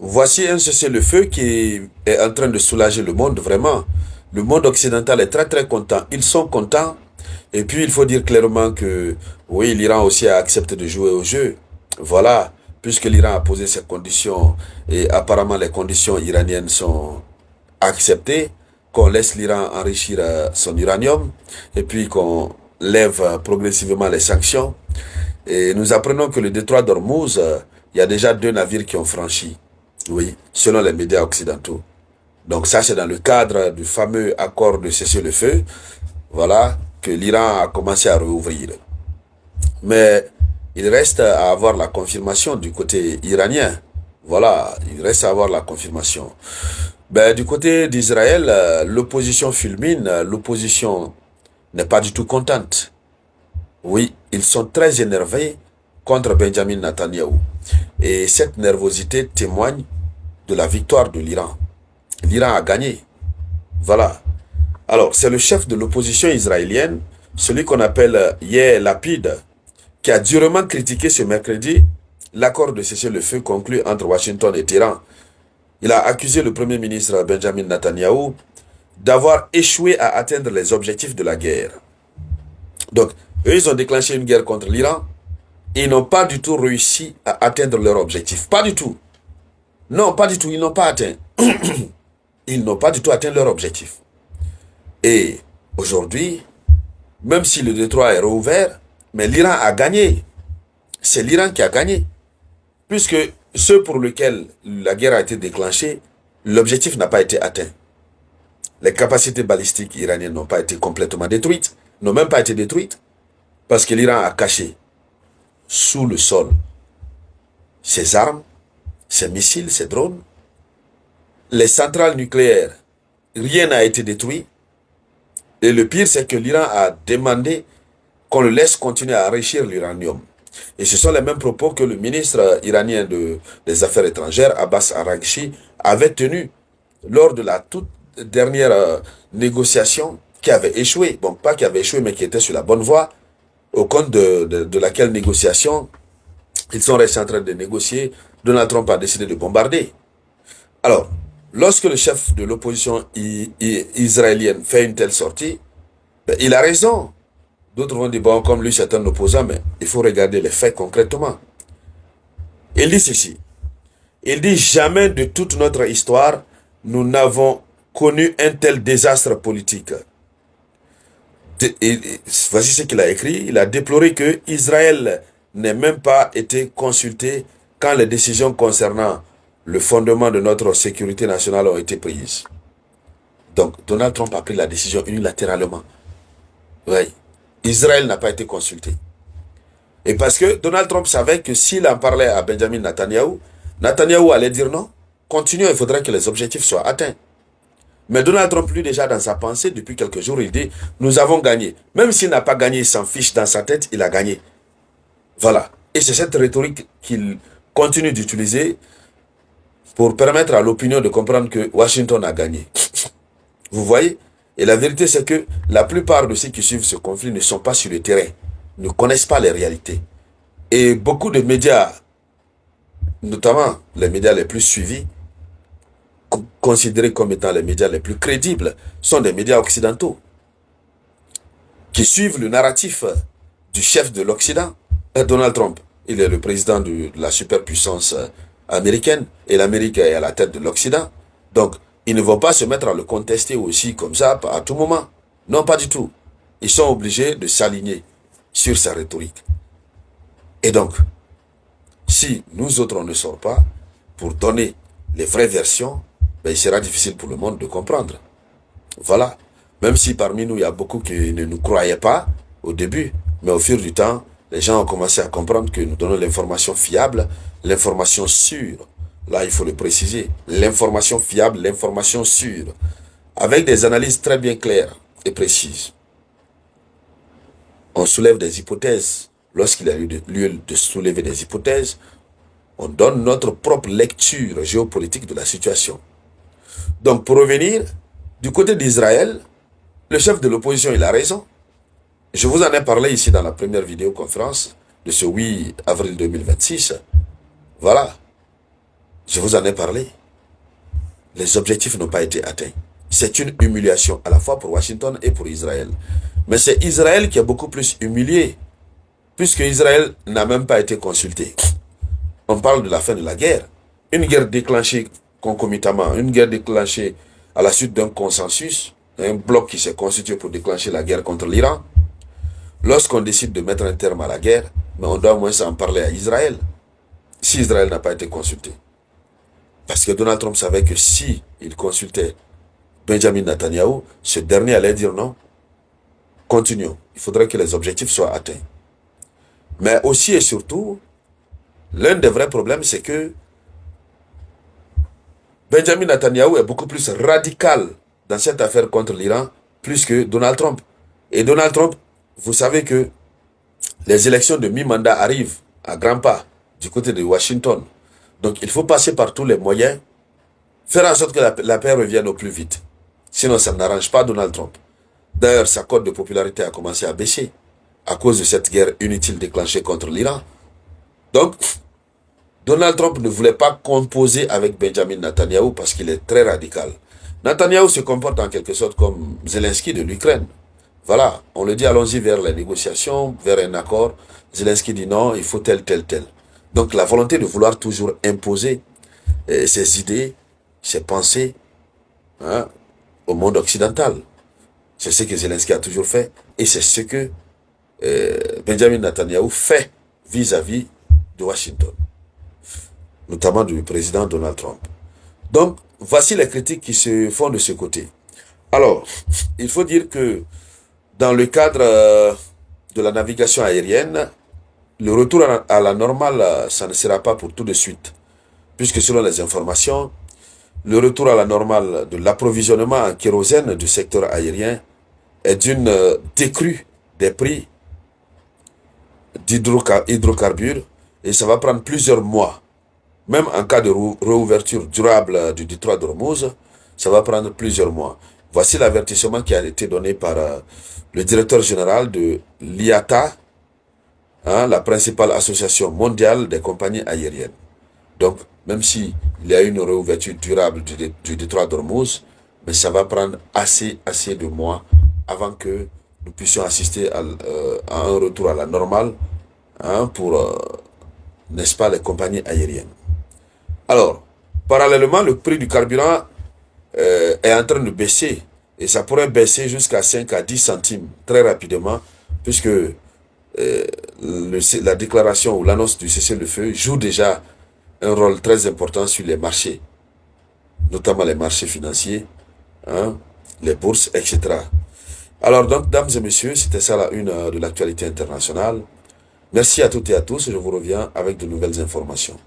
Voici un cessez-le-feu qui est en train de soulager le monde, vraiment. Le monde occidental est très très content. Ils sont contents. Et puis il faut dire clairement que oui, l'Iran aussi a accepté de jouer au jeu. Voilà, puisque l'Iran a posé ses conditions et apparemment les conditions iraniennes sont acceptées, qu'on laisse l'Iran enrichir son uranium et puis qu'on lève progressivement les sanctions. Et nous apprenons que le détroit d'Ormuz, il y a déjà 2 navires qui ont franchi. Oui, selon les médias occidentaux. Donc ça, c'est dans le cadre du fameux accord de cessez-le-feu, voilà, que l'Iran a commencé à rouvrir. Mais il reste à avoir la confirmation du côté iranien. Voilà, il reste à avoir la confirmation. Ben, du côté d'Israël, l'opposition fulmine, l'opposition n'est pas du tout contente. Oui, ils sont très énervés contre Benjamin Netanyahou. Et cette nervosité témoigne de la victoire de l'Iran. L'Iran a gagné. Voilà. Alors, c'est le chef de l'opposition israélienne, celui qu'on appelle Yair Lapid, qui a durement critiqué ce mercredi l'accord de cessez-le-feu conclu entre Washington et Téhéran. Il a accusé le Premier ministre Benjamin Netanyahou d'avoir échoué à atteindre les objectifs de la guerre. Donc, eux, ils ont déclenché une guerre contre l'Iran. Ils n'ont pas du tout réussi à atteindre leur objectif. Pas du tout. Non, pas du tout. Ils n'ont pas atteint. Ils n'ont pas du tout atteint leur objectif. Et aujourd'hui, même si le détroit est rouvert, mais l'Iran a gagné. C'est l'Iran qui a gagné. Puisque ceux pour lesquels la guerre a été déclenchée, l'objectif n'a pas été atteint. Les capacités balistiques iraniennes n'ont pas été complètement détruites, n'ont même pas été détruites, parce que l'Iran a caché sous le sol ses armes, ses missiles, ses drones. Les centrales nucléaires, rien n'a été détruit. Et le pire, c'est que l'Iran a demandé qu'on le laisse continuer à enrichir l'uranium. Et ce sont les mêmes propos que le ministre iranien des Affaires étrangères, Abbas Araghchi, avait tenus lors de la toute dernière négociation qui avait échoué. Bon, pas qui avait échoué, mais qui était sur la bonne voie, au compte de laquelle négociation ils sont restés en train de négocier. Donald Trump a décidé de bombarder. Alors, lorsque le chef de l'opposition israélienne fait une telle sortie, ben, il a raison. D'autres vont dire, bon, comme lui c'est un opposant, mais il faut regarder les faits concrètement. Il dit ceci. Il dit, jamais de toute notre histoire, nous n'avons connu un tel désastre politique. Voici ce qu'il a écrit. Il a déploré que Israël n'ait même pas été consulté quand les décisions concernant le fondement de notre sécurité nationale ont été prises. Donc, Donald Trump a pris la décision unilatéralement. Oui. Israël n'a pas été consulté. Et parce que Donald Trump savait que s'il en parlait à Benjamin Netanyahou, Netanyahou allait dire non, continuons, il faudrait que les objectifs soient atteints. Mais Donald Trump, lui, déjà dans sa pensée, depuis quelques jours, il dit, nous avons gagné. Même s'il n'a pas gagné, il s'en fiche dans sa tête, il a gagné. Voilà. Et c'est cette rhétorique qu'il continue d'utiliser pour permettre à l'opinion de comprendre que Washington a gagné. Vous voyez? Et la vérité, c'est que la plupart de ceux qui suivent ce conflit ne sont pas sur le terrain, ne connaissent pas les réalités. Et beaucoup de médias, notamment les médias les plus suivis, considérés comme étant les médias les plus crédibles, sont des médias occidentaux qui suivent le narratif du chef de l'Occident, Donald Trump. Il est le président de la superpuissance américaine et l'Amérique est à la tête de l'Occident. Donc, ils ne vont pas se mettre à le contester aussi comme ça à tout moment. Non, pas du tout. Ils sont obligés de s'aligner sur sa rhétorique. Et donc, si nous autres on ne sort pas pour donner les vraies versions, ben, il sera difficile pour le monde de comprendre. Voilà. Même si parmi nous, il y a beaucoup qui ne nous croyaient pas au début, mais au fur du temps, les gens ont commencé à comprendre que nous donnons l'information fiable, l'information sûre. Là, il faut le préciser. L'information fiable, l'information sûre. Avec des analyses très bien claires et précises. On soulève des hypothèses. Lorsqu'il a eu lieu de soulever des hypothèses, on donne notre propre lecture géopolitique de la situation. Donc, pour revenir, du côté d'Israël, le chef de l'opposition, il a raison. Je vous en ai parlé ici dans la première vidéoconférence de ce 8 avril 2026. Voilà. Je vous en ai parlé. Les objectifs n'ont pas été atteints. C'est une humiliation à la fois pour Washington et pour Israël. Mais c'est Israël qui est beaucoup plus humilié, puisque Israël n'a même pas été consulté. On parle de la fin de la guerre. Une guerre déclenchée concomitamment, une guerre déclenchée à la suite d'un consensus, un bloc qui s'est constitué pour déclencher la guerre contre l'Iran. Lorsqu'on décide de mettre un terme à la guerre, mais on doit au moins en parler à Israël, si Israël n'a pas été consulté. Parce que Donald Trump savait que si il consultait Benjamin Netanyahou, ce dernier allait dire non. Continuons. Il faudrait que les objectifs soient atteints. Mais aussi et surtout, l'un des vrais problèmes, c'est que Benjamin Netanyahou est beaucoup plus radical dans cette affaire contre l'Iran, plus que Donald Trump. Et Donald Trump, vous savez que les élections de mi-mandat arrivent à grands pas du côté de Washington. Donc il faut passer par tous les moyens, faire en sorte que la paix revienne au plus vite. Sinon, ça n'arrange pas Donald Trump. D'ailleurs, sa cote de popularité a commencé à baisser à cause de cette guerre inutile déclenchée contre l'Iran. Donc, Donald Trump ne voulait pas composer avec Benjamin Netanyahou parce qu'il est très radical. Netanyahou se comporte en quelque sorte comme Zelensky de l'Ukraine. Voilà, on le dit, allons-y vers les négociations, vers un accord. Zelensky dit non, il faut tel. Donc la volonté de vouloir toujours imposer ses idées, ses pensées au monde occidental. C'est ce que Zelensky a toujours fait et c'est ce que Benjamin Netanyahou fait vis-à-vis de Washington, notamment du président Donald Trump. Donc, voici les critiques qui se font de ce côté. Alors, il faut dire que dans le cadre de la navigation aérienne, le retour à la normale, ça ne sera pas pour tout de suite. Puisque selon les informations, le retour à la normale de l'approvisionnement en kérosène du secteur aérien est d'une décrue des prix d'hydrocarbures et ça va prendre plusieurs mois. Même en cas de réouverture durable du détroit d'Ormuz, ça va prendre plusieurs mois. Voici l'avertissement qui a été donné par le directeur général de l'IATA, la principale association mondiale des compagnies aériennes. Donc, même s'il y a une réouverture durable du détroit d'Ormuz, mais ça va prendre assez de mois avant que nous puissions assister à un retour à la normale pour, n'est-ce pas, les compagnies aériennes. Alors, parallèlement, le prix du carburant est en train de baisser et ça pourrait baisser jusqu'à 5 à 10 centimes très rapidement puisque la déclaration ou l'annonce du cessez-le-feu joue déjà un rôle très important sur les marchés, notamment les marchés financiers, les bourses, etc. Alors donc, dames et messieurs, c'était ça la une de l'actualité internationale. Merci à toutes et à tous, je vous reviens avec de nouvelles informations.